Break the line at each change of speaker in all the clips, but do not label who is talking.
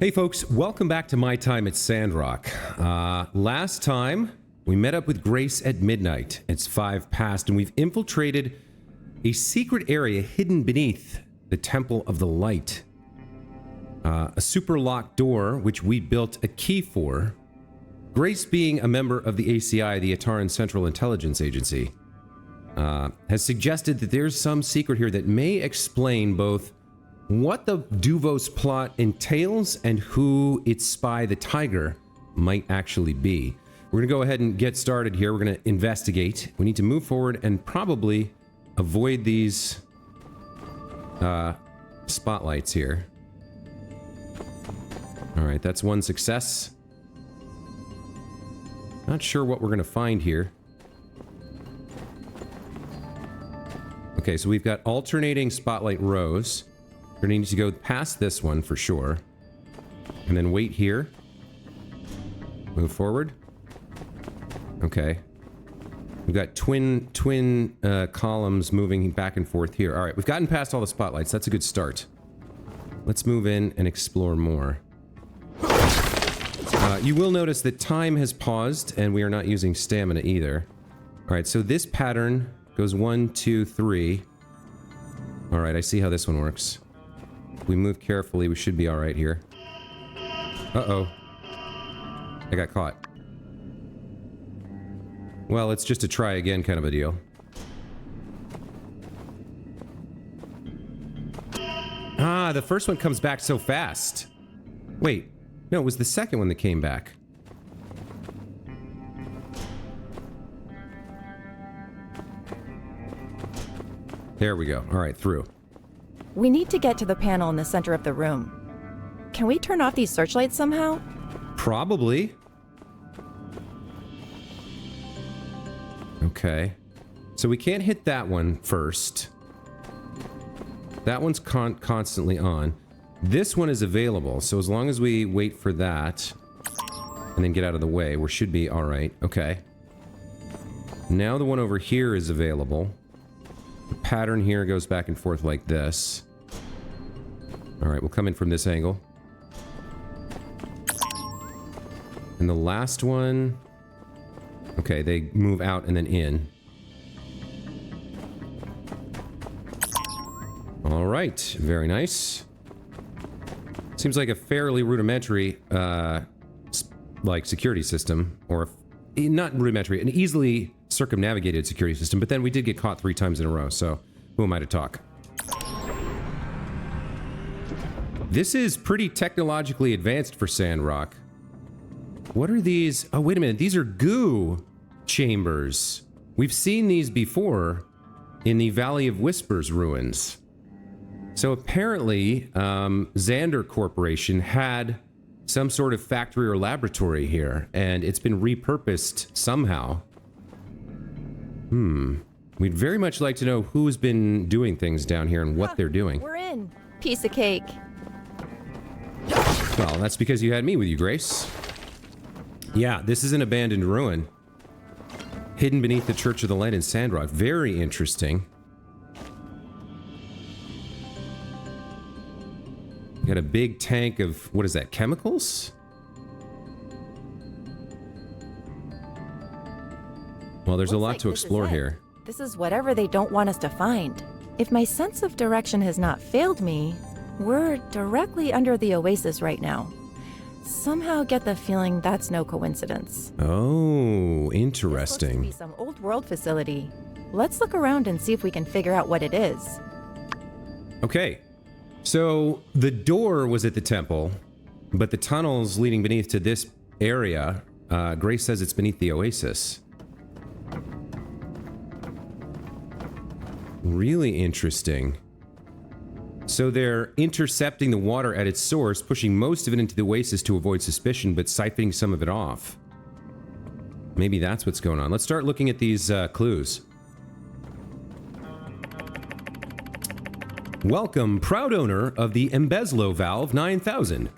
Hey folks, welcome back to my time at Sandrock. Last time, we met up with Grace at midnight. It's 5 past, and we've infiltrated a secret area hidden beneath the Temple of the Light. A super locked door, which we built a key for. Grace, being a member of the ACI, the Ataran Central Intelligence Agency, has suggested that there's some secret here that may explain both what the Duvos plot entails and who its spy, the Tiger, might actually be. We're going to go ahead and get started here. We're going to investigate. We need to move forward and probably avoid these spotlights here. All right, that's one success. Not sure what we're going to find here. Okay, so we've got alternating spotlight rows. We're going to need to go past this one for sure. And then wait here. Move forward. Okay. We've got twin columns moving back and forth here. All right, we've gotten past all the spotlights. That's a good start. Let's move in and explore more. You will notice that time has paused, and we are not using stamina either. All right, so this pattern goes 1, 2, 3. All right, I see how this one works. If we move carefully, we should be all right here. Uh-oh. I got caught. Well, it's just a try again kind of a deal. Ah, the first one comes back so fast. Wait. No, it was the second one that came back. There we go. All right, through.
We need to get to the panel in the center of the room. Can we turn off these searchlights somehow?
Probably. Okay. So we can't hit that one first. That one's constantly on. This one is available, so as long as we wait for that and then get out of the way, we should be all right. Okay. Now the one over here is available. The pattern here goes back and forth like this. All right, we'll come in from this angle. And the last one... Okay, they move out and then in. All right, very nice. Seems like a fairly rudimentary, like, security system. Or, not rudimentary, an easily circumnavigated security system. But then we did get caught 3 times in a row, so who am I to talk? This is pretty technologically advanced for Sandrock. What are these? Oh, wait a minute. These are goo chambers. We've seen these before in the Valley of Whispers ruins. So apparently, Xander Corporation had some sort of factory or laboratory here, and it's been repurposed somehow. We'd very much like to know who's been doing things down here and what they're doing.
We're in. Piece of cake.
Well, that's because you had me with you, Grace. Yeah, this is an abandoned ruin. Hidden beneath the Church of the Light in Sandrock. Very interesting. Got a big tank of, what is that, chemicals? Well, there's a lot to explore here.
This is whatever they don't want us to find. If my sense of direction has not failed me, we're directly under the oasis right now. Somehow get the feeling that's no coincidence.
Oh, interesting.
This looks to be some old world facility. Let's look around and see if we can figure out what it is.
Okay. So, the door was at the temple, but the tunnels leading beneath to this area, Grace says it's beneath the oasis. Really interesting. So they're intercepting the water at its source, pushing most of it into the oasis to avoid suspicion, but siphoning some of it off. Maybe that's what's going on. Let's start looking at these clues. Welcome, proud owner of the EMBEZZLO-VALVE 9000.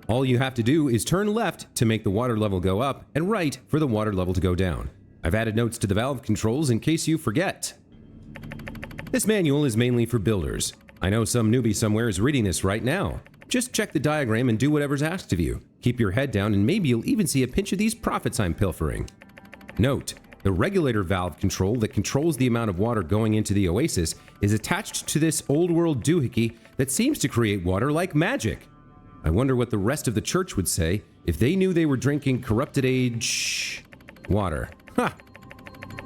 All you have to do is turn left to make the water level go up, and right for the water level to go down. I've added notes to the valve controls in case you forget. This manual is mainly for builders. I know some newbie somewhere is reading this right now. Just check the diagram and do whatever's asked of you. Keep your head down and maybe you'll even see a pinch of these profits I'm pilfering. Note, the regulator valve control that controls the amount of water going into the oasis is attached to this old world doohickey that seems to create water like magic. I wonder what the rest of the church would say if they knew they were drinking corrupted age water. Ha!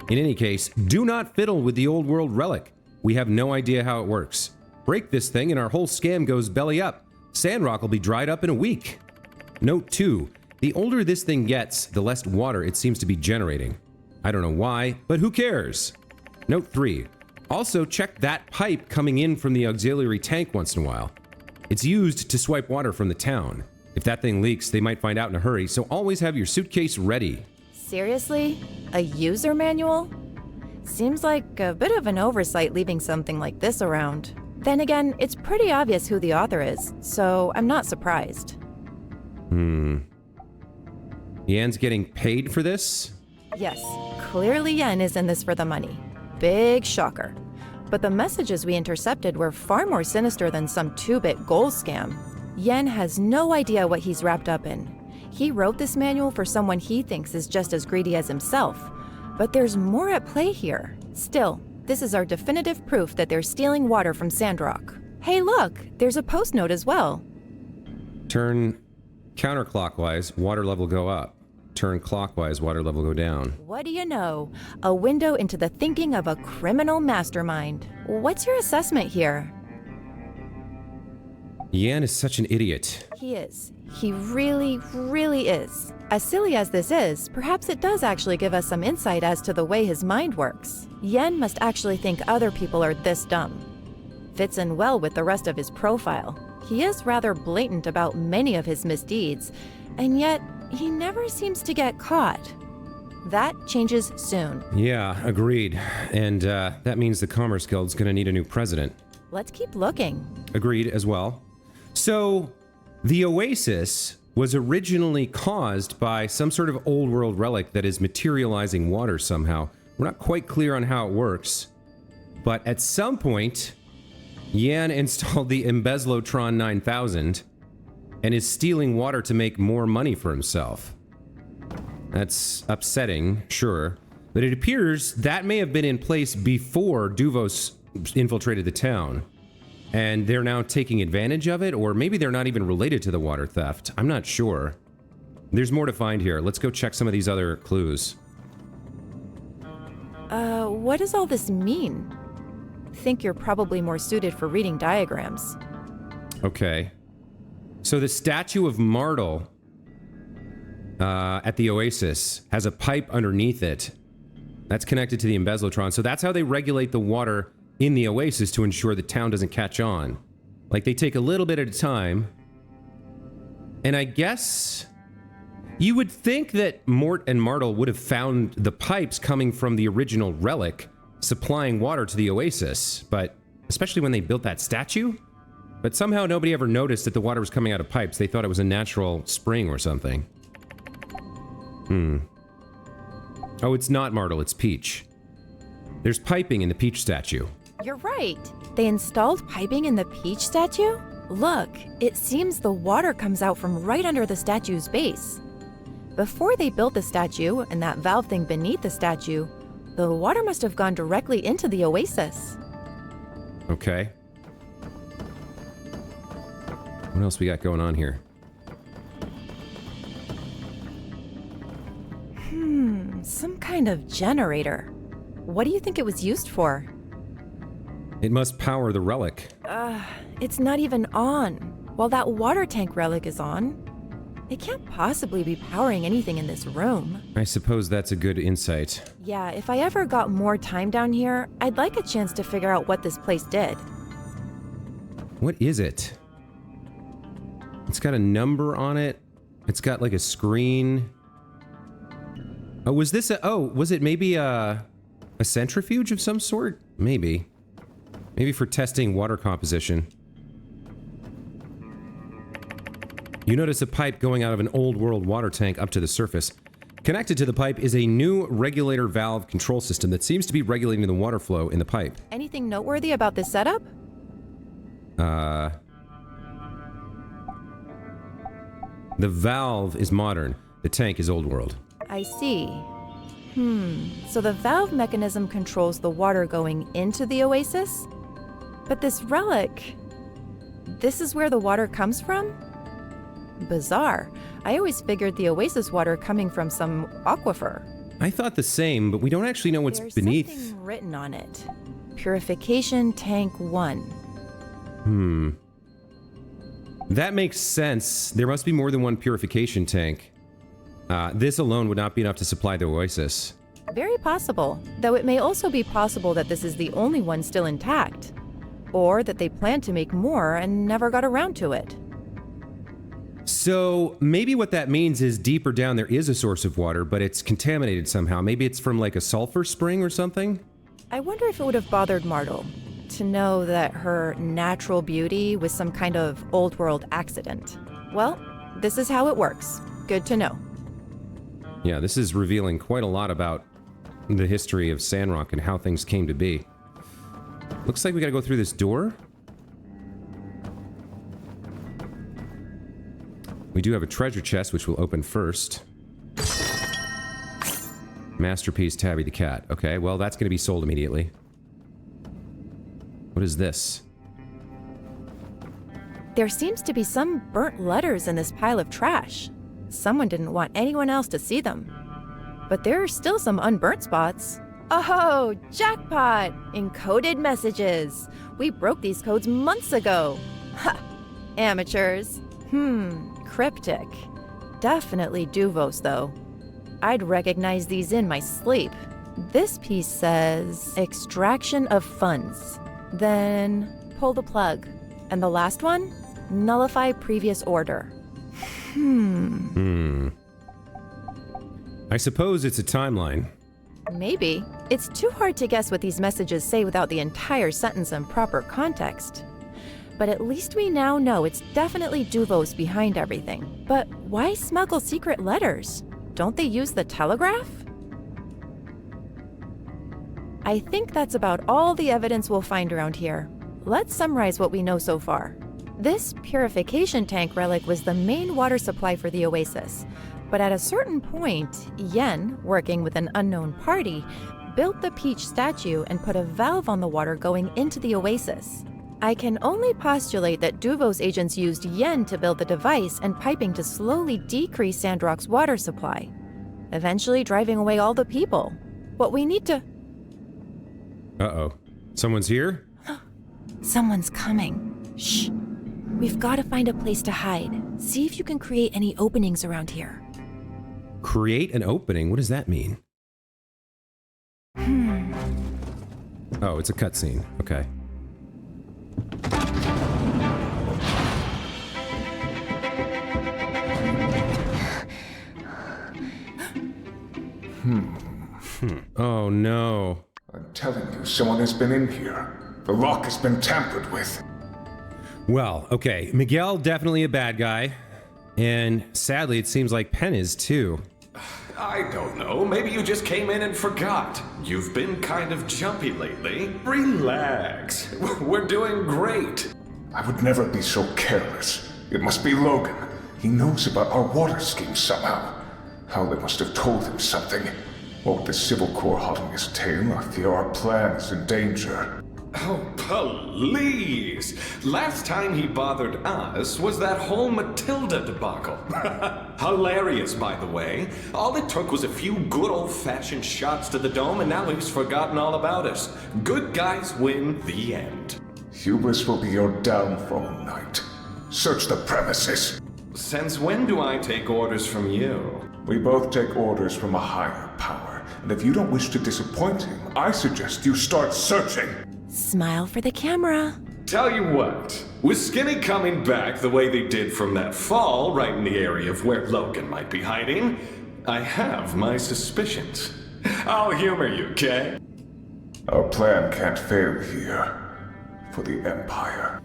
In any case, do not fiddle with the old world relic. We have no idea how it works. Break this thing and our whole scam goes belly up. Sandrock will be dried up in a week. Note 2. The older this thing gets, the less water it seems to be generating. I don't know why, but who cares? Note 3. Also check that pipe coming in from the auxiliary tank once in a while. It's used to swipe water from the town. If that thing leaks, they might find out in a hurry, so always have your suitcase ready.
Seriously? A user manual? Seems like a bit of an oversight leaving something like this around. Then again, it's pretty obvious who the author is, so I'm not surprised.
Yan's getting paid for this?
Yes, clearly Yen is in this for the money. Big shocker. But the messages we intercepted were far more sinister than some 2-bit gold scam. Yen has no idea what he's wrapped up in. He wrote this manual for someone he thinks is just as greedy as himself. But there's more at play here. Still, this is our definitive proof that they're stealing water from Sandrock. Hey look, there's a post note as well.
Turn counterclockwise, water level go up. Turn clockwise, water level go down.
What do you know? A window into the thinking of a criminal mastermind. What's your assessment here?
Yan is such an idiot.
He is. He really, really is. As silly as this is, perhaps it does actually give us some insight as to the way his mind works. Yen must actually think other people are this dumb. Fits in well with the rest of his profile. He is rather blatant about many of his misdeeds, and yet he never seems to get caught. That changes soon.
Yeah, agreed. And that means the Commerce Guild's gonna need a new president.
Let's keep looking.
Agreed as well. So, the Oasis was originally caused by some sort of old world relic that is materializing water somehow. We're not quite clear on how it works, but at some point, Yan installed the EMBEZZLO-VALVE 9000 and is stealing water to make more money for himself. That's upsetting, sure, but it appears that may have been in place before Duvos infiltrated the town. And they're now taking advantage of it, or maybe they're not even related to the water theft. I'm not sure. There's more to find here. Let's go check some of these other clues.
What does all this mean? Think you're probably more suited for reading diagrams.
Okay. So the statue of Martel at the Oasis has a pipe underneath it. That's connected to the Embezzlotron. So that's how they regulate the water in the Oasis to ensure the town doesn't catch on. Like, they take a little bit at a time. And I guess you would think that Mort and Martel would have found the pipes coming from the original relic supplying water to the Oasis, but especially when they built that statue. But somehow nobody ever noticed that the water was coming out of pipes. They thought it was a natural spring or something. Oh, it's not Martel, it's Peach. There's piping in the Peach statue.
You're right. They installed piping in the Peach statue? Look, it seems the water comes out from right under the statue's base. Before they built the statue and that valve thing beneath the statue, the water must have gone directly into the oasis.
Okay. What else we got going on here?
Some kind of generator. What do you think it was used for?
It must power the relic.
It's not even on. While that water tank relic is on, it can't possibly be powering anything in this room.
I suppose that's a good insight.
Yeah, if I ever got more time down here, I'd like a chance to figure out what this place did.
What is it? It's got a number on it. It's got like a screen. Oh, was this a... Oh, was it maybe a centrifuge of some sort? Maybe. Maybe for testing water composition. You notice a pipe going out of an old world water tank up to the surface. Connected to the pipe is a new regulator valve control system that seems to be regulating the water flow in the pipe.
Anything noteworthy about this setup?
The valve is modern. The tank is old world.
I see. So the valve mechanism controls the water going into the oasis? But this relic, this is where the water comes from? Bizarre. I always figured the oasis water coming from some aquifer.
I thought the same, but we don't actually know what's
There's
beneath.
something written on it. Purification Tank 1.
That makes sense. There must be more than one purification tank. This alone would not be enough to supply the oasis.
Very possible, though it may also be possible that this is the only one still intact. Or that they planned to make more and never got around to it.
So maybe what that means is deeper down there is a source of water, but it's contaminated somehow. Maybe it's from like a sulfur spring or something?
I wonder if it would have bothered Martel to know that her natural beauty was some kind of old world accident. Well, this is how it works. Good to know.
Yeah, this is revealing quite a lot about the history of Sandrock and how things came to be. Looks like we gotta go through this door. We do have a treasure chest, which will open first. Masterpiece Tabby the cat. Okay, well, that's gonna be sold immediately. What is this?
There seems to be some burnt letters in this pile of trash. Someone didn't want anyone else to see them. But there are still some unburnt spots. Oh, jackpot! Encoded messages. We broke these codes months ago. Ha! Amateurs. Cryptic. Definitely Duvos, though. I'd recognize these in my sleep. This piece says, extraction of funds. Then, pull the plug. And the last one? Nullify previous order.
I suppose it's a timeline.
Maybe. It's too hard to guess what these messages say without the entire sentence in proper context. But at least we now know it's definitely Duvos behind everything. But why smuggle secret letters? Don't they use the telegraph? I think that's about all the evidence we'll find around here. Let's summarize what we know so far. This purification tank relic was the main water supply for the oasis. But at a certain point, Yen, working with an unknown party, built the Peach statue and put a valve on the water going into the oasis. I can only postulate that Duvos agents used Yen to build the device and piping to slowly decrease Sandrock's water supply, eventually driving away all the people. What we need to...
Uh-oh. Someone's here?
Someone's coming. Shh. We've got to find a place to hide. See if you can create any openings around here.
Create an opening? What does that mean? Oh, it's a cutscene. Okay. Oh no.
I'm telling you, someone has been in here. The lock has been tampered with.
Well, okay. Miguel, definitely a bad guy. And sadly, it seems like Penn is too.
I don't know. Maybe you just came in and forgot. You've been kind of jumpy lately. Relax. We're doing great.
I would never be so careless. It must be Logan. He knows about our water scheme somehow. Howley must have told him something. What with the Civil Corps hot on his tail, I fear our plan is in danger.
Oh, please! Last time he bothered us was that whole Matilda debacle. Hilarious, by the way. All it took was a few good old-fashioned shots to the dome, and now he's forgotten all about us. Good guys win the end.
Hubris will be your downfall, Knight. Search the premises.
Since when do I take orders from you?
We both take orders from a higher power, and if you don't wish to disappoint him, I suggest you start searching.
Smile for the camera.
Tell you what, with Skinny coming back the way they did from that fall, right in the area of where Logan might be hiding, I have my suspicions. I'll humor you, Kay?
Our plan can't fail here. For the Empire.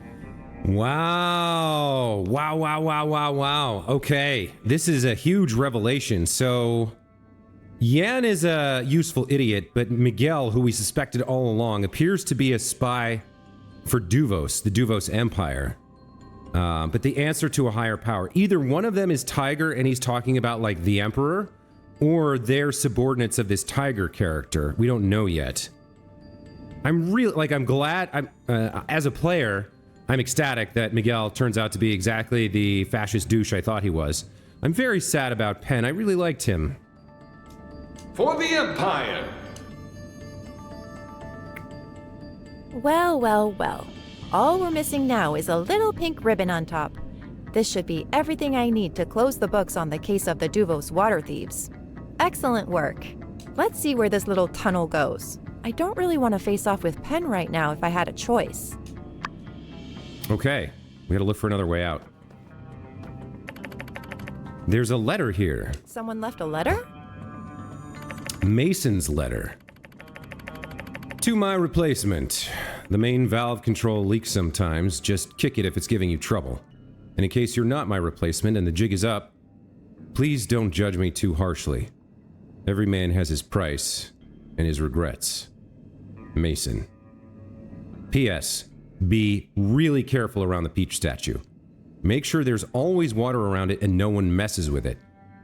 Wow. Wow. Okay. This is a huge revelation. So, Yan is a useful idiot, but Miguel, who we suspected all along, appears to be a spy for Duvos, the Duvos Empire. But the answer to a higher power. Either one of them is Tiger and he's talking about like the Emperor, or they're subordinates of this Tiger character. We don't know yet. I'm glad, as a player, I'm ecstatic that Miguel turns out to be exactly the fascist douche I thought he was. I'm very sad about Penn. I really liked him.
For the Empire!
Well, well, well. All we're missing now is a little pink ribbon on top. This should be everything I need to close the books on the case of the Duvos water thieves. Excellent work. Let's see where this little tunnel goes. I don't really want to face off with Penn right now if I had a choice.
Okay, we gotta look for another way out. There's a letter here.
Someone left a letter?
Mason's letter. To my replacement. The main valve control leaks sometimes. Just kick it if it's giving you trouble. And in case you're not my replacement and the jig is up, please don't judge me too harshly. Every man has his price and his regrets. Mason. P.S. Be really careful around the peach statue. Make sure there's always water around it and no one messes with it.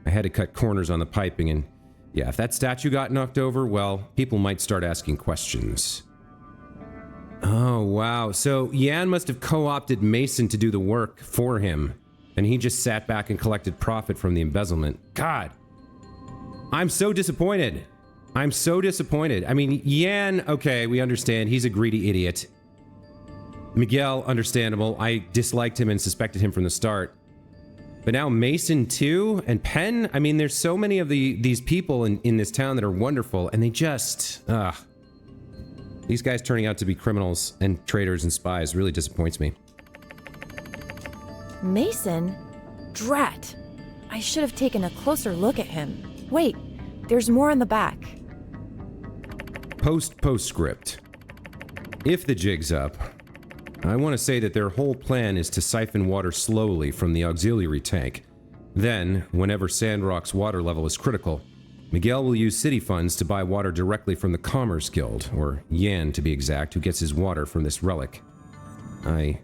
I had to cut corners on the piping and yeah, if that statue got knocked over, well, people might start asking questions. Oh, wow. So Yan must have co-opted Mason to do the work for him, and he just sat back and collected profit from the embezzlement. God. I'm so disappointed. I'm so disappointed. I mean, Yan, okay, we understand. He's a greedy idiot. Miguel, understandable. I disliked him and suspected him from the start. But now Mason too, and Penn. I mean, there's so many of these people in this town that are wonderful, and they just, these guys turning out to be criminals and traitors and spies really disappoints me.
Mason? Drat. I should have taken a closer look at him. Wait, there's more in the back.
Postscript. If the jig's up, I want to say that their whole plan is to siphon water slowly from the auxiliary tank. Then, whenever Sandrock's water level is critical, Miguel will use city funds to buy water directly from the Commerce Guild, or Yan to be exact, who gets his water from this relic. I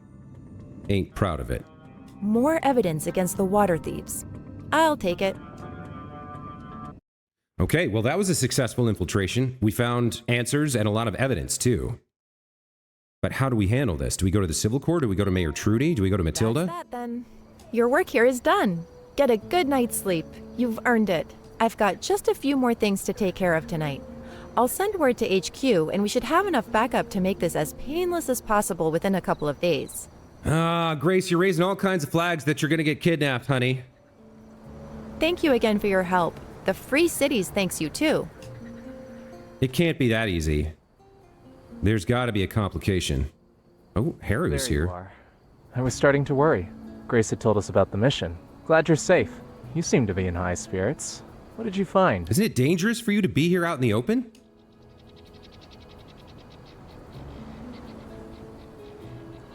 ain't proud of it.
More evidence against the water thieves. I'll take it.
Okay, well that was a successful infiltration. We found answers and a lot of evidence, too. But how do we handle this? Do we go to the Civil Court? Do we go to Mayor Trudy? Do we go to Matilda?
That's that, then. Your work here is done. Get a good night's sleep. You've earned it. I've got just a few more things to take care of tonight. I'll send word to HQ, and we should have enough backup to make this as painless as possible within a couple of days.
Grace, you're raising all kinds of flags that you're gonna get kidnapped, honey.
Thank you again for your help. The Free Cities thanks you, too.
It can't be that easy. There's gotta be a complication. Oh, Harry was
There you
here.
are. I was starting to worry. Grace had told us about the mission. Glad you're safe. You seem to be in high spirits. What did you find?
Isn't it dangerous for you to be here out in the open?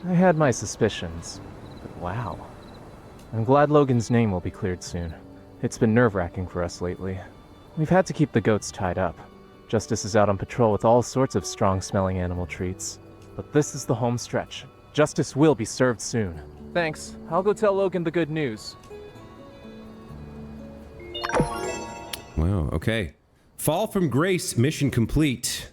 I had my suspicions, but wow. I'm glad Logan's name will be cleared soon. It's been nerve-wracking for us lately. We've had to keep the goats tied up. Justice is out on patrol with all sorts of strong-smelling animal treats. But this is the home stretch. Justice will be served soon. Thanks. I'll go tell Logan the good news.
Wow, okay. Fall from Grace, mission complete.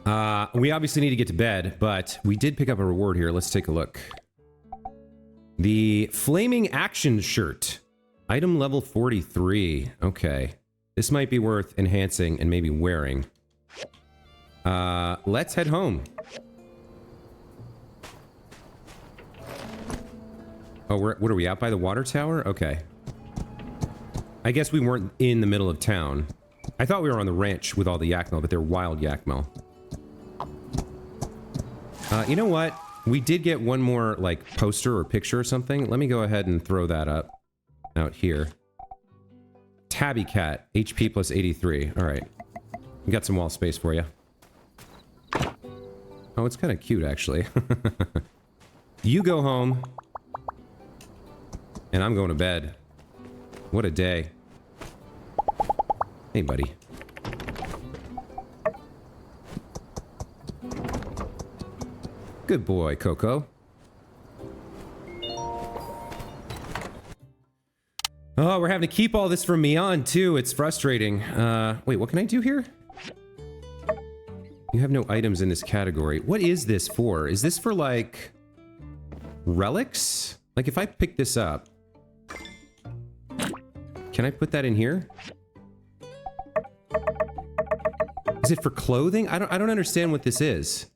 We obviously need to get to bed, but we did pick up a reward here. Let's take a look. The Flaming Action Shirt. Item level 43. Okay. This might be worth enhancing and maybe wearing. Let's head home. Oh, what are we, out by the water tower? Okay. I guess we weren't in the middle of town. I thought we were on the ranch with all the Yakmel, but they're wild Yakmel. You know what? We did get one more, like, poster or picture or something. Let me go ahead and throw that up out here. Tabby Cat, HP plus 83. All right. We got some wall space for you. Oh, it's kind of cute, actually. You go home. And I'm going to bed. What a day. Hey, buddy. Good boy, Coco. Oh, we're having to keep all this from Mian, too. It's frustrating. Wait, what can I do here? You have no items in this category. What is this for? Is this for, like, relics? Like, if I pick this up, can I put that in here? Is it for clothing? I don't understand what this is.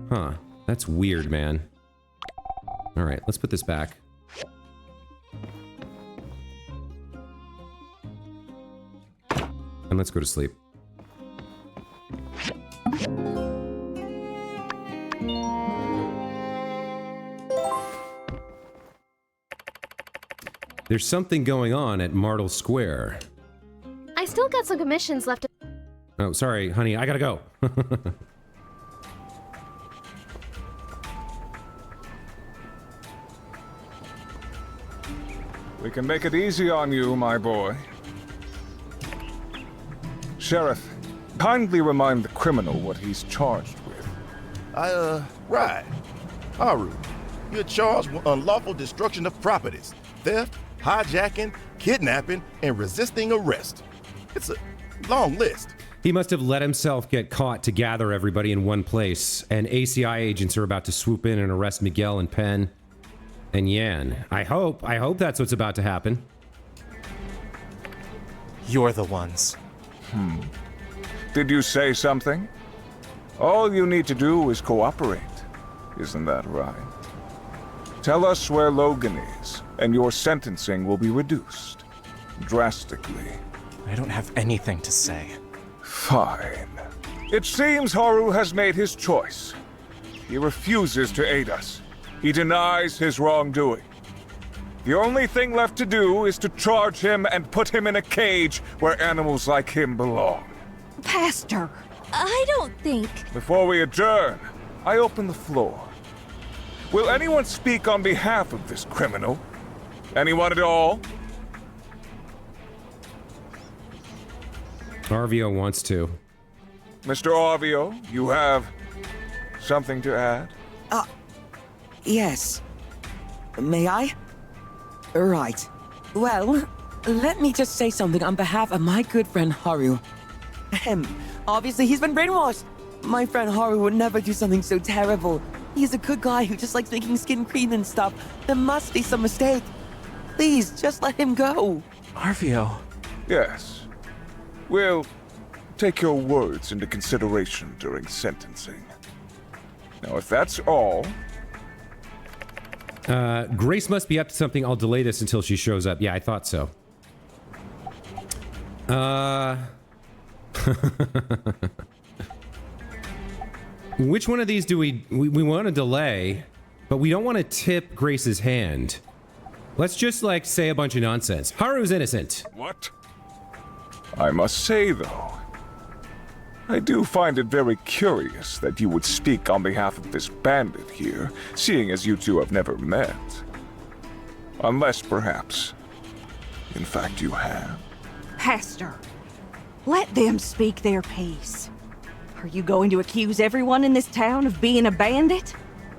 Huh. That's weird, man. All right, let's put this back. And let's go to sleep. There's something going on at Martel Square.
I still got some commissions left.
Oh, sorry, honey, I gotta go.
We can make it easy on you, my boy. Sheriff, kindly remind the criminal what he's charged with.
Right. Haru, you're charged with unlawful destruction of properties, theft, hijacking, kidnapping, and resisting arrest. It's a long list.
He must have let himself get caught to gather everybody in one place, and ACI agents are about to swoop in and arrest Miguel and Penn and Yan. I hope that's what's about to happen.
You're the ones.
Did you say something? All you need to do is cooperate. Isn't that right? Tell us where Logan is, and your sentencing will be reduced. Drastically.
I don't have anything to say.
Fine. It seems Haru has made his choice. He refuses to aid us. He denies his wrongdoing. The only thing left to do is to charge him and put him in a cage where animals like him belong.
Pastor, I don't think...
Before we adjourn, I open the floor. Will anyone speak on behalf of this criminal? Anyone at all?
Arvio wants to.
Mr. Arvio, you have something to add?
Yes. May I? Right. Well, let me just say something on behalf of my good friend Haru. Obviously he's been brainwashed. My friend Haru would never do something so terrible. He's a good guy who just likes making skin cream and stuff. There must be some mistake. Please, just let him go.
Arvio.
Yes. We'll take your words into consideration during sentencing. Now, if that's all...
Grace must be up to something. I'll delay this until she shows up. Yeah, I thought so. Which one of these do we want to delay, but we don't want to tip Grace's hand. Let's just, like, say a bunch of nonsense. Haru's innocent.
What? I must say, though, I do find it very curious that you would speak on behalf of this bandit here, seeing as you two have never met. Unless, perhaps, in fact you have.
Pastor, let them speak their piece. Are you going to accuse everyone in this town of being a bandit?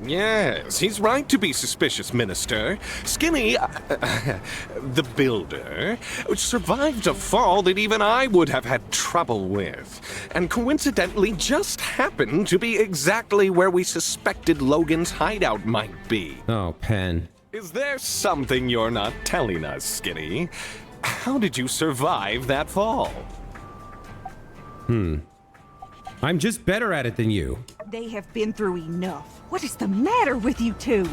Yes, he's right to be suspicious, Minister. Skinny, the builder, survived a fall that even I would have had trouble with, and coincidentally just happened to be exactly where we suspected Logan's hideout might be.
Oh, Penn.
Is there something you're not telling us, Skinny? How did you survive that fall?
I'm just better at it than you.
They have been through enough. What is the matter with you two?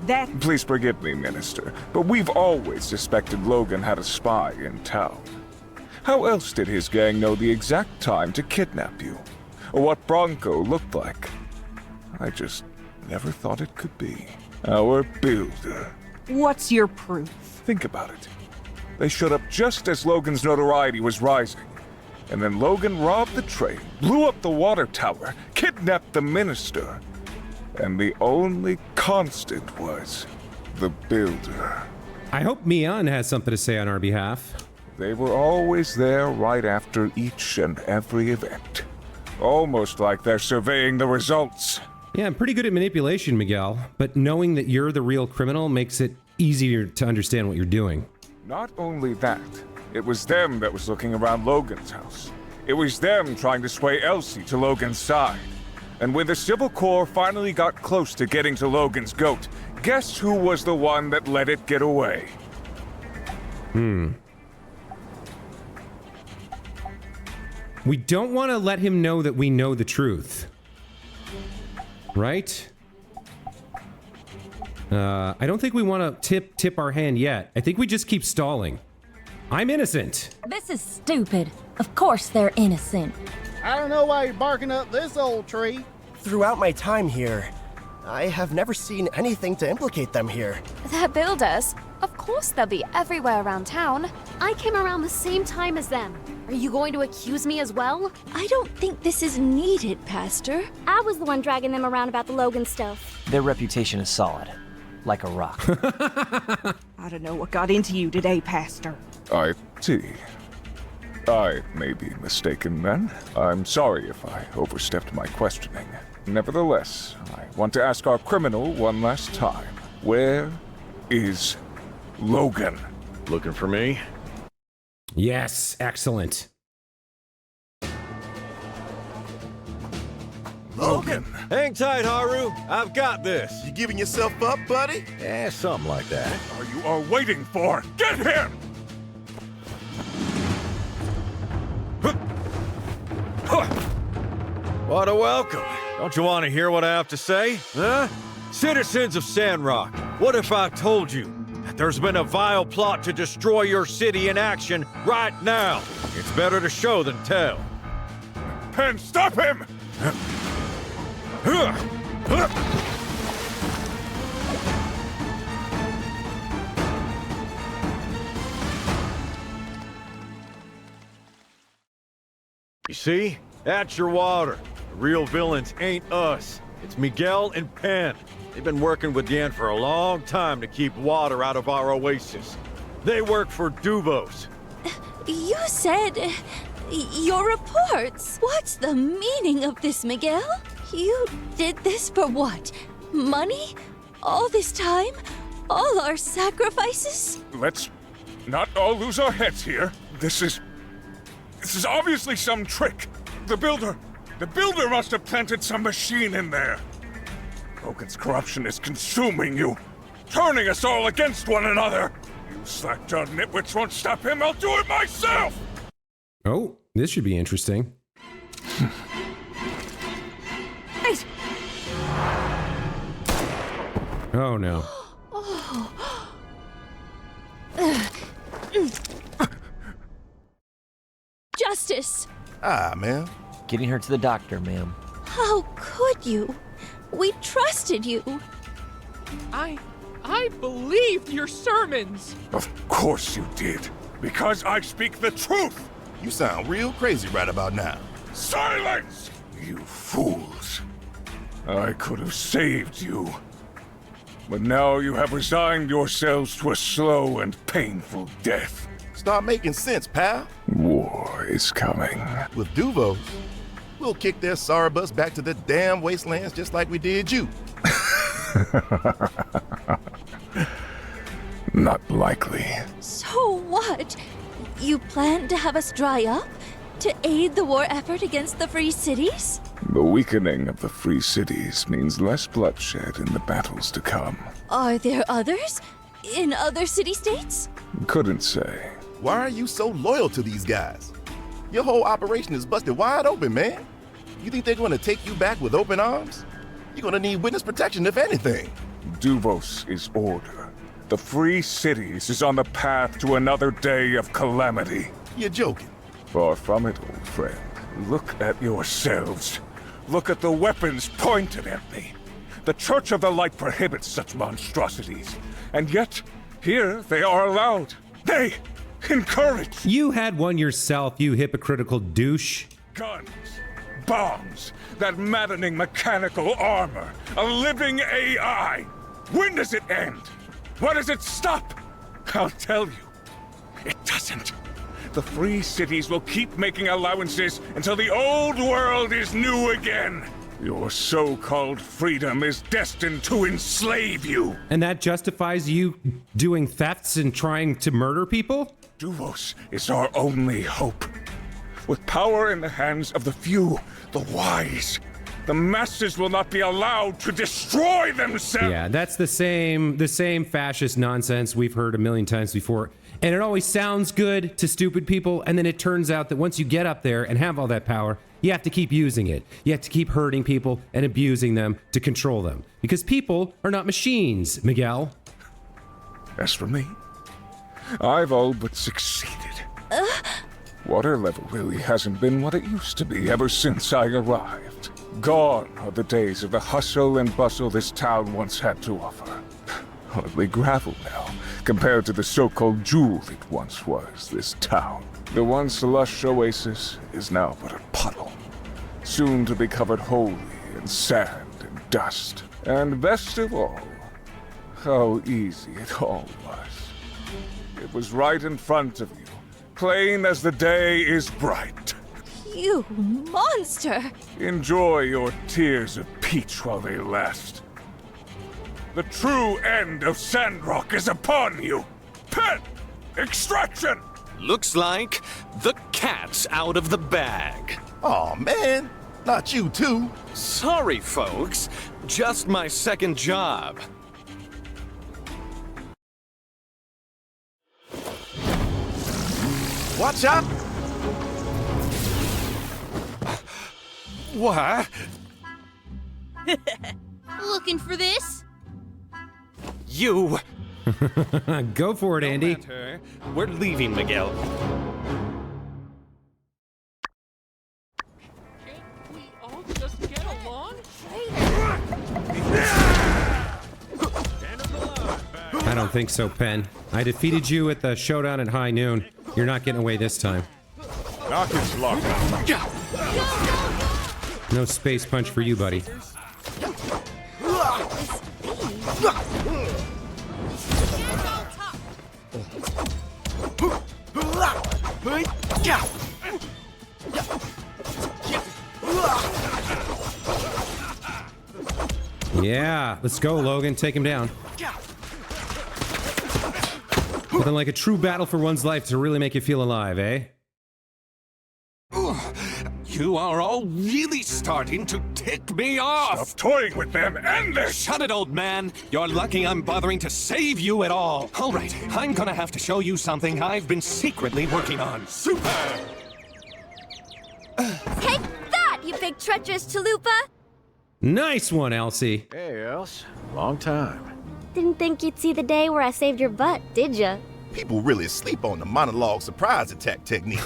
That...
Please forgive me, Minister, but we've always suspected Logan had a spy in town. How else did his gang know the exact time to kidnap you? Or what Bronco looked like? I just never thought it could be. Our builder.
What's your proof?
Think about it. They showed up just as Logan's notoriety was rising. And then Logan robbed the train, blew up the water tower, kidnapped the minister. And the only constant was the builder.
I hope Mian has something to say on our behalf.
They were always there right after each and every event. Almost like they're surveying the results.
Yeah, I'm pretty good at manipulation, Miguel, but knowing that you're the real criminal makes it easier to understand what you're doing.
Not only that, it was them that was looking around Logan's house. It was them trying to sway Elsie to Logan's side. And when the Civil Corps finally got close to getting to Logan's goat, guess who was the one that let it get away?
We don't want to let him know that we know the truth. Right? I don't think we want to tip our hand yet. I think we just keep stalling. I'm innocent.
This is stupid. Of course they're innocent.
I don't know why you're barking up this old tree.
Throughout my time here, I have never seen anything to implicate them here.
They're builders. Of course they'll be everywhere around town. I came around the same time as them. Are you going to accuse me as well?
I don't think this is needed, Pastor.
I was the one dragging them around about the Logan stuff.
Their reputation is solid, like a rock.
I don't know what got into you today, Pastor.
I see. I may be mistaken then. I'm sorry if I overstepped my questioning. Nevertheless, I want to ask our criminal one last time. Where is Logan?
Looking for me?
Yes, excellent.
Logan!
Hang tight, Haru. I've got this.
You giving yourself up, buddy?
Yeah, something like that.
What are you all waiting for? Get him!
What a welcome. Don't you want to hear what I have to say? Huh? Citizens of Sandrock, what if I told you that there's been a vile plot to destroy your city in action right now? It's better to show than tell.
Penn, stop him!
You see? That's your water. The real villains ain't us. It's Miguel and Penn. They've been working with Yan for a long time to keep water out of our oasis. They work for Duvos.
You said... your reports. What's the meaning of this, Miguel? You did this for what? Money? All this time? All our sacrifices?
Let's not all lose our heads here. This is obviously some trick. The builder must have planted some machine in there. Logan's corruption is consuming you, turning us all against one another. You slack-jawed nitwits won't stop him. I'll do it myself.
Oh, this should be interesting. Oh no.
Justice!
Ah, ma'am.
Getting her to the doctor, ma'am.
How could you? We trusted you.
I believed your sermons.
Of course you did, because I speak the truth.
You sound real crazy right about now.
Silence, you fools. I could have saved you. But now you have resigned yourselves to a slow and painful death.
Start making sense, pal.
War is coming.
With Duvos, we'll kick their sorry butts back to the damn wastelands just like we did you.
Not likely.
So what? You plan to have us dry up? To aid the war effort against the Free Cities?
The weakening of the Free Cities means less bloodshed in the battles to come.
Are there others? In other city-states?
Couldn't say.
Why are you so loyal to these guys? Your whole operation is busted wide open, man. You think they're gonna take you back with open arms? You're gonna need witness protection, if anything.
Duvos is order. The Free Cities is on the path to another day of calamity.
You're joking.
Far from it, old friend. Look at yourselves. Look at the weapons pointed at me. The Church of the Light prohibits such monstrosities. And yet, here they are allowed. They encourage.
You had one yourself, you hypocritical douche.
Guns, bombs, that maddening mechanical armor, a living AI. When does it end? When does it stop? I'll tell you. It doesn't. The Free Cities will keep making allowances until the old world is new again. Your so-called freedom is destined to enslave you.
And that justifies you doing thefts and trying to murder people?
Duvos is our only hope. With power in the hands of the few, the wise, the masses will not be allowed to destroy themselves.
Yeah, that's the same fascist nonsense we've heard a million times before. And it always sounds good to stupid people, and then it turns out that once you get up there and have all that power, you have to keep using it. You have to keep hurting people and abusing them to control them. Because people are not machines, Miguel.
As for me, I've all but succeeded. Water level really hasn't been what it used to be ever since I arrived. Gone are the days of the hustle and bustle this town once had to offer. Hardly gravel now, compared to the so-called jewel it once was, this town. The once lush oasis is now but a puddle, soon to be covered wholly in sand and dust. And best of all, how easy it all was. It was right in front of you, plain as the day is bright.
You monster!
Enjoy your tears of peach while they last. The true end of Sandrock is upon you! Pen! Extraction!
Looks like the cat's out of the bag.
Aw, man. Not you, too.
Sorry, folks. Just my second job.
Watch out!
What?
Looking for this?
You...
Go for it, Andy.
Matter. We're leaving, Miguel.
Can't we all just get along?
I don't think so, Pen. I defeated you at the showdown at high noon. You're not getting away this time.
Knock it, lock.
No space punch for you, buddy. Yeah, let's go, Logan. Take him down. Nothing like a true battle for one's life to really make you feel alive, eh?
You are all really starting to tick me off!
Stop toying with them, end this!
Shut it, old man! You're lucky I'm bothering to save you at all! Alright, I'm gonna have to show you something I've been secretly working on. Super!
Take that, you big treacherous chalupa!
Nice one, Elsie.
Hey, Els. Long time.
Didn't think you'd see the day where I saved your butt, did ya?
People really sleep on the monologue surprise attack technique.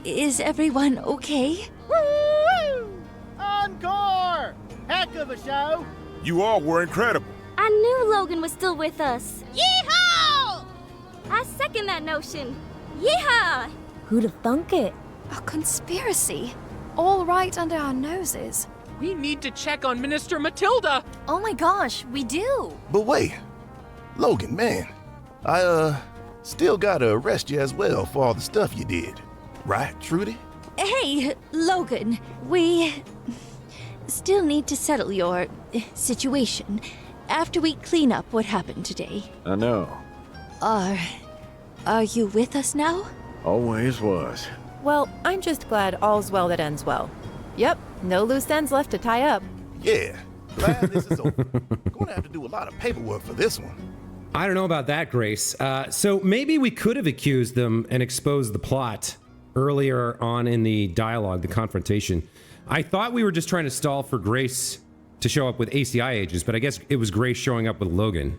Is everyone okay?
Woo! Encore! Heck of a show!
You all were incredible.
I knew Logan was still with us.
Yeehaw!
I second that notion. Yeehaw!
Who'd have thunk it?
A conspiracy. All right under our noses.
We need to check on Minister Matilda.
Oh my gosh, we do.
But wait, Logan, man, I, still gotta arrest you as well for all the stuff you did. Right, Trudy?
Hey, Logan, we still need to settle your situation after we clean up what happened today.
I know.
Are you with us now?
Always was.
Well, I'm just glad all's well that ends well. Yep, no loose ends left to tie up.
Yeah, glad this is over. Gonna have to do a lot of paperwork for this one.
I don't know about that, Grace. So maybe we could have accused them and exposed the plot earlier on in the dialogue, the confrontation. I thought we were just trying to stall for Grace to show up with ACI agents, but I guess it was Grace showing up with Logan.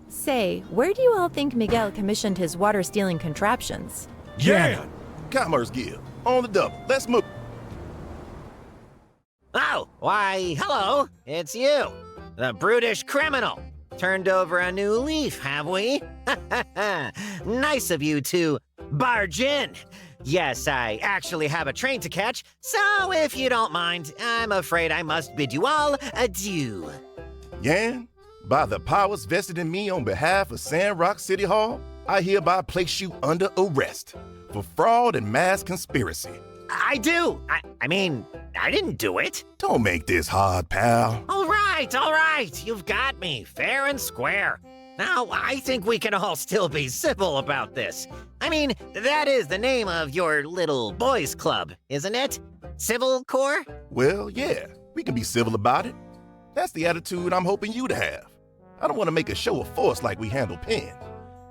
Say, where do you all think Miguel commissioned his water-stealing contraptions?
Yeah! Commerce Guild, on the double. Let's move.
Oh, why, hello, it's you, the brutish criminal. Turned over a new leaf, have we? Nice of you to barge in. Yes, I actually have a train to catch, so if you don't mind, I'm afraid I must bid you all adieu.
Yan, by the powers vested in me on behalf of Sandrock City Hall, I hereby place you under arrest for fraud and mass conspiracy.
I do. I mean, I didn't do it.
Don't make this hard, pal.
All right. You've got me, fair and square. Now, I think we can all still be civil about this. I mean, that is the name of your little boys' club, isn't it? Civil Corps?
Well, yeah, we can be civil about it. That's the attitude I'm hoping you to have. I don't want to make a show of force like we handle Penn.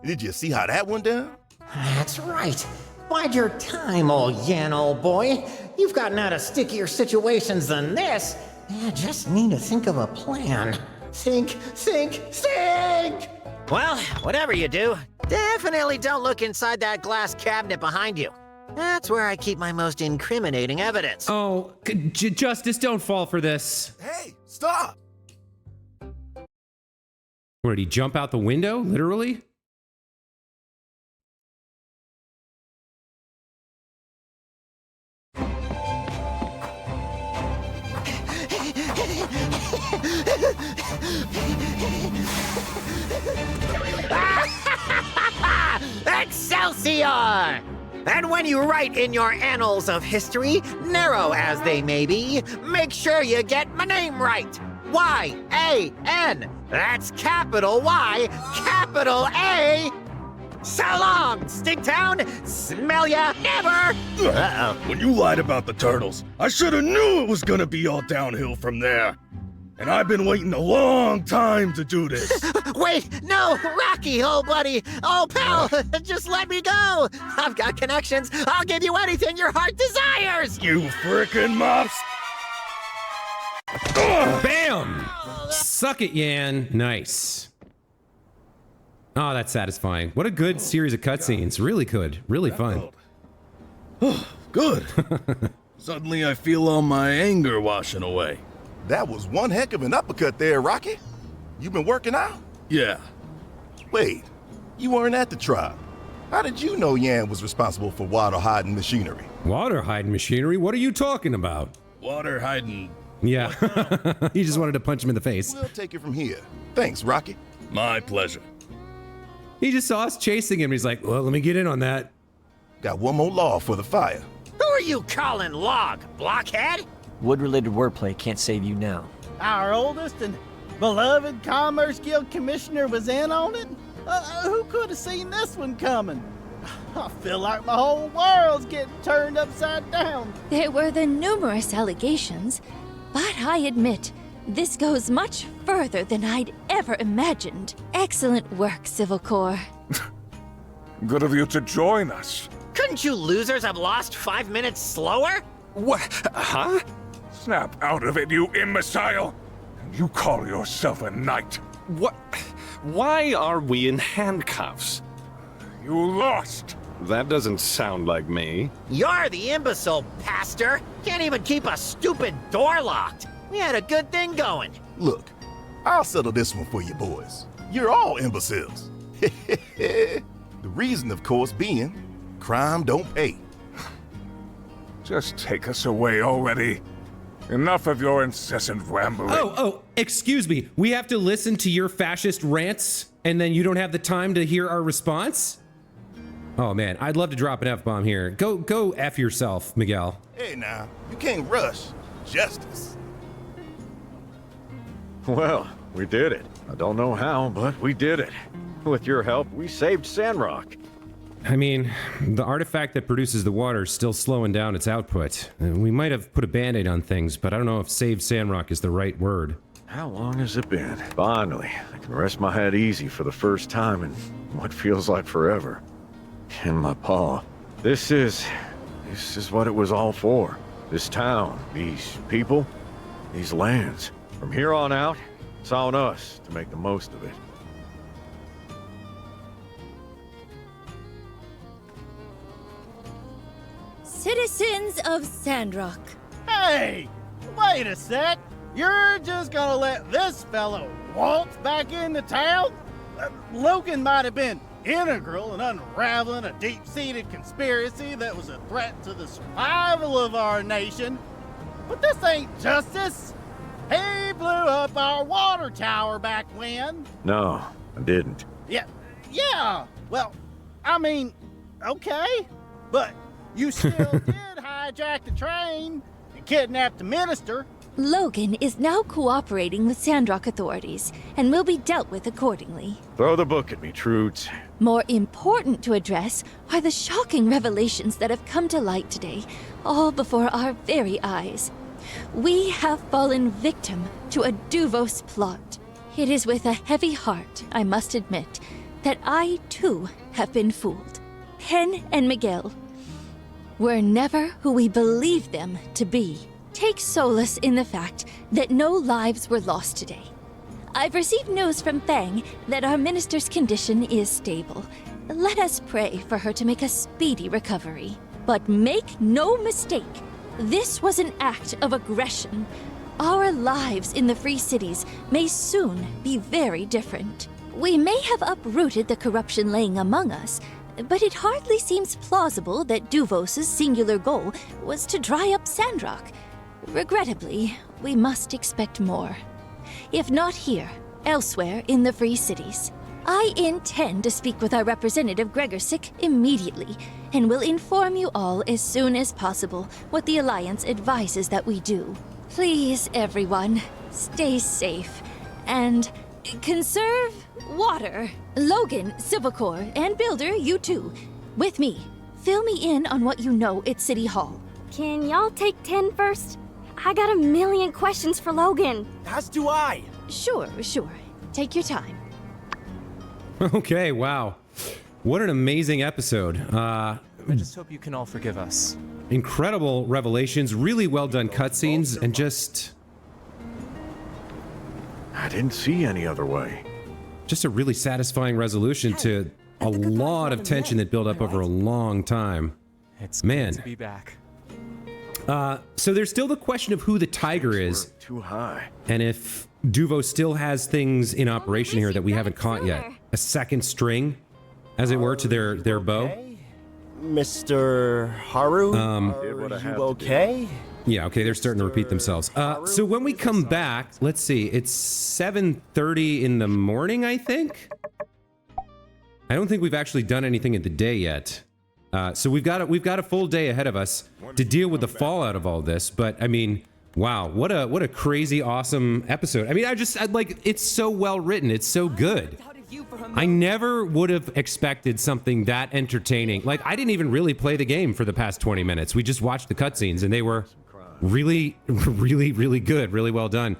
Did you see how that went down?
That's right. Bide your time, old Yan, old boy. You've gotten out of stickier situations than this. You just need to think of a plan. Think! Well, whatever you do, definitely don't look inside that glass cabinet behind you. That's where I keep my most incriminating evidence.
Oh, Justice, don't fall for this.
Hey, stop!
Where did he jump out the window? Literally?
Excelsior! And when you write in your annals of history, narrow as they may be, make sure you get my name right. Y-A-N. That's capital Y, capital A. So long, Stinktown. Smell ya never. Uh-oh.
When you lied about the turtles, I should have knew it was gonna be all downhill from there. And I've been waiting a long time to do this.
Wait, no, Rocky, old buddy, old pal, just let me go. I've got connections. I'll give you anything your heart desires.
You frickin' mops.
Bam! Suck it, Yan. Nice. Oh, that's satisfying. What a good series of cutscenes. Really good. Really fun.
Good. Suddenly I feel all my anger washing away.
That was one heck of an uppercut there, Rocky. You been working out?
Yeah.
Wait, you weren't at the trial. How did you know Yan was responsible for water hiding machinery?
Water hiding machinery? What are you talking about?
Water hiding...
Yeah. He just wanted to punch him in the face.
We'll take it from here. Thanks, Rocky.
My pleasure.
He just saw us chasing him. He's like, well, let me get in on that.
Got one more law for the fire.
Who are you calling log, blockhead?
Wood-related wordplay can't save you now.
Our oldest and beloved Commerce Guild Commissioner was in on it? Who could have seen this one coming? I feel like my whole world's getting turned upside down.
There were the numerous allegations, but I admit, this goes much further than I'd ever imagined. Excellent work, Civil Corps.
Good of you to join us.
Couldn't you losers have lost 5 minutes slower?
What? Huh? Snap out of it, you imbecile! You call yourself a knight.
What? Why are we in handcuffs?
You lost.
That doesn't sound like me.
You're the imbecile, pastor. Can't even keep a stupid door locked. We had a good thing going.
Look, I'll settle this one for you boys. You're all imbeciles. The reason, of course, being crime don't pay.
Just take us away already. Enough of your incessant rambling.
Oh, excuse me. We have to listen to your fascist rants, and then you don't have the time to hear our response? Oh man, I'd love to drop an F-bomb here. Go F yourself, Miguel.
Hey now, you can't rush justice.
Well, we did it. I don't know how, but we did it. With your help, we saved Sandrock.
I mean, the artifact that produces the water is still slowing down its output. We might have put a band-aid on things, but I don't know if save Sandrock is the right word.
How long has it been? Finally, I can rest my head easy for the first time in what feels like forever. In my paw. This is what it was all for. This town, these people, these lands. From here on out, it's on us to make the most of it.
Citizens of Sandrock.
Hey, wait a sec. You're just gonna let this fellow waltz back into town? Logan might have been integral in unraveling a deep-seated conspiracy that was a threat to the survival of our nation, but this ain't justice. He blew up our water tower back when.
No, I didn't.
Yeah. Well, I mean, okay, but you still did hijack the train and kidnap the minister.
Logan is now cooperating with Sandrock authorities and will be dealt with accordingly.
Throw the book at me, Troots.
More important to address are the shocking revelations that have come to light today, all before our very eyes. We have fallen victim to a Duvos plot. It is with a heavy heart, I must admit, that I too have been fooled. Pen and Miguel were never who we believed them to be. Take solace in the fact that no lives were lost today. I've received news from Fang that our minister's condition is stable. Let us pray for her to make a speedy recovery. But make no mistake, this was an act of aggression. Our lives in the Free Cities may soon be very different. We may have uprooted the corruption laying among us, but it hardly seems plausible that Duvos' singular goal was to dry up Sandrock. Regrettably, we must expect more. If not here, elsewhere in the Free Cities. I intend to speak with our representative Gregorsic immediately, and will inform you all as soon as possible what the Alliance advises that we do. Please, everyone, stay safe, and conserve water. Logan, Civil Corps, and Builder, you too. With me, fill me in on what you know at City Hall.
Can y'all take 10 first? I got a million questions for Logan.
As do I.
Sure. Take your time.
Okay, wow. What an amazing episode.
I just hope you can all forgive us.
Incredible revelations, really well done cutscenes, and just...
I didn't see any other way.
Just a really satisfying resolution to a lot of tension that built up over a long time.
It's
Man.
good to be back.
So there's still the question of who the Tiger is.
Too high.
And if Duvos still has things in operation here that we haven't caught yet. A second string, as it were, to their bow.
Mr. Haru, are you okay?
Yeah, okay, they're starting to repeat themselves. So when we come back, let's see, it's 7:30 in the morning, I think? I don't think we've actually done anything in the day yet. So we've got a full day ahead of us to deal with the fallout of all this. But I mean, wow, what a crazy, awesome episode. I mean, I'd like, it's so well written. It's so good. I never would have expected something that entertaining. Like, I didn't even really play the game for the past 20 minutes. We just watched the cutscenes, and they were really, really good. Really well done.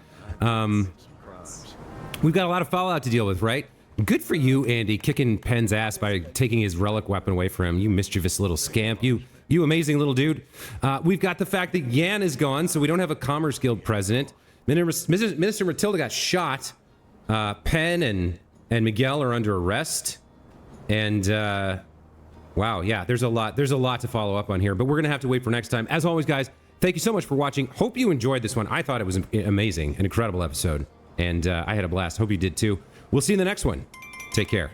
We've got a lot of fallout to deal with, right? Good for you, Andy, kicking Penn's ass by taking his relic weapon away from him. You mischievous little scamp. You amazing little dude. We've got the fact that Yan is gone, so we don't have a Commerce Guild president. Minister Matilda got shot. Penn and Miguel are under arrest. And, wow, yeah, there's a lot to follow up on here, but we're going to have to wait for next time. As always, guys, thank you so much for watching. Hope you enjoyed this one. I thought it was amazing, an incredible episode, and I had a blast. Hope you did too. We'll see you in the next one. Take care.